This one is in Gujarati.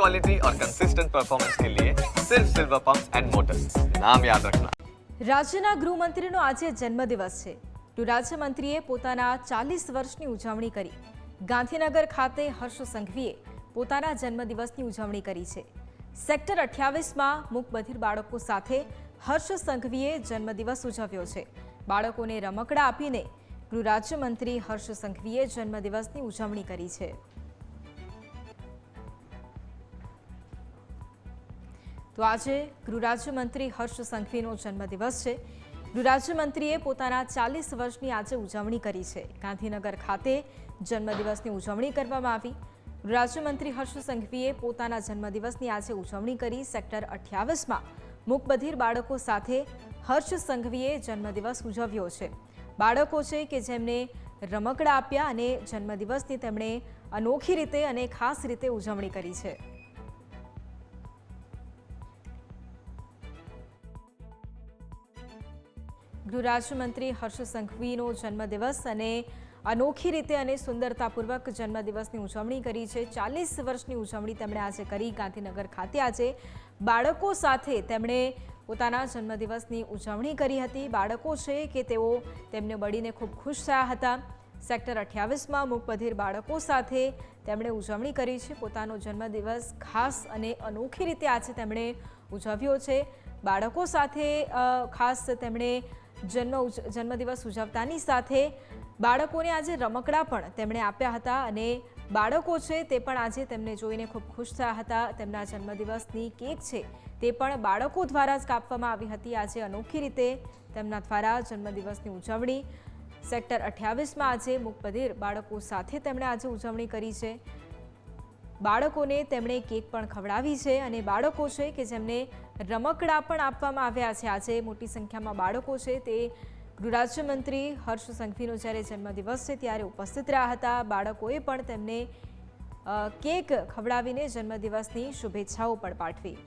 क्वालिटी और कंसिस्टेंट परफॉर्मेंस के लिए सिर्फ सिल्वर पंप्स एंड मोटर्स, नाम याद रखना। રાજ્યના ગૃહમંત્રીનો આજે જન્મદિવસ છે. ગૃહરાજ્યમંત્રીએ પોતાના 40 વર્ષની ઉજવણી કરી. ગાંધીનગર ખાતે હર્ષ સંઘવીએ પોતાના જન્મદિવસની ઉજવણી કરી છે. સેક્ટર 28માં મૂકબધિર બાળકો સાથે હર્ષ સંઘવીએ જન્મદિવસ ઉજવ્યો છે. બાળકોને રમકડા આપીને ગૃહરાજ્યમંત્રી હર્ષ સંઘવીએ જન્મદિવસની ઉજવણી કરી છે. તો આજે ગૃહરાજ્યમંત્રી હર્ષ સંઘવીનો જન્મદિવસ છે. ગૃહરાજ્યમંત્રીએ પોતાના 40 વર્ષની આજે ઉજવણી કરી છે. ગાંધીનગર ખાતે જન્મદિવસની ઉજવણી કરવામાં આવી. ગૃહરાજ્યમંત્રી હર્ષ સંઘવીએ પોતાના જન્મદિવસની આજે ઉજવણી કરી. સેક્ટર 28માં મૂકબધિર બાળકો સાથે હર્ષ સંઘવીએ જન્મદિવસ ઉજવ્યો છે. બાળકો છે કે જેમને રમકડા આપ્યા અને જન્મદિવસની તેમણે અનોખી રીતે અને ખાસ રીતે ઉજવણી કરી છે. ગૃહરાજ્યમંત્રી હર્ષ સંઘવીનો જન્મદિવસ અને અનોખી રીતે અને સુંદરતાપૂર્વક જન્મદિવસની ઉજવણી કરી છે. 40 વર્ષની ઉજવણી તેમણે આજે કરી. ગાંધીનગર ખાતે આજે બાળકો સાથે તેમણે પોતાના જન્મદિવસની ઉજવણી કરી હતી. બાળકો છે કે તેઓ તેમને મળીને ખૂબ ખુશ થયા હતા. સેક્ટર 28માં મૂકબધિર બાળકો સાથે તેમણે ઉજવણી કરી છે. પોતાનો જન્મદિવસ ખાસ અને અનોખી રીતે આજે તેમણે ઉજવ્યો છે. બાળકો સાથે ખાસ તેમણે જન્મદિવસ ઉજવતાની સાથે બાળકોને આજે રમકડા પણ તેમણે આપ્યા હતા અને બાળકો છે તે પણ આજે તેમને જોઈને ખૂબ ખુશ થયા હતા. તેમના જન્મદિવસની કેક છે તે પણ બાળકો દ્વારા જ કાપવામાં આવી હતી. આજે અનોખી રીતે તેમના દ્વારા જન્મદિવસની ઉજવણી સેક્ટર 28માં આજે મૂકબધિર બાળકો સાથે તેમણે આજે ઉજવણી કરી છે. બાળકોને તેમણે કેક પણ ખવડાવી છે અને બાળકો છે કે જેમને રમકડા પણ આપવામાં આવ્યા છે. આજે મોટી સંખ્યામાં બાળકો છે તે ગૃહરાજ્યમંત્રી હર્ષ સંઘવીનો જ્યારે જન્મદિવસ છે ત્યારે ઉપસ્થિત રહ્યા હતા. બાળકોએ પણ તેમને કેક ખવડાવીને જન્મદિવસની શુભેચ્છાઓ પણ પાઠવી.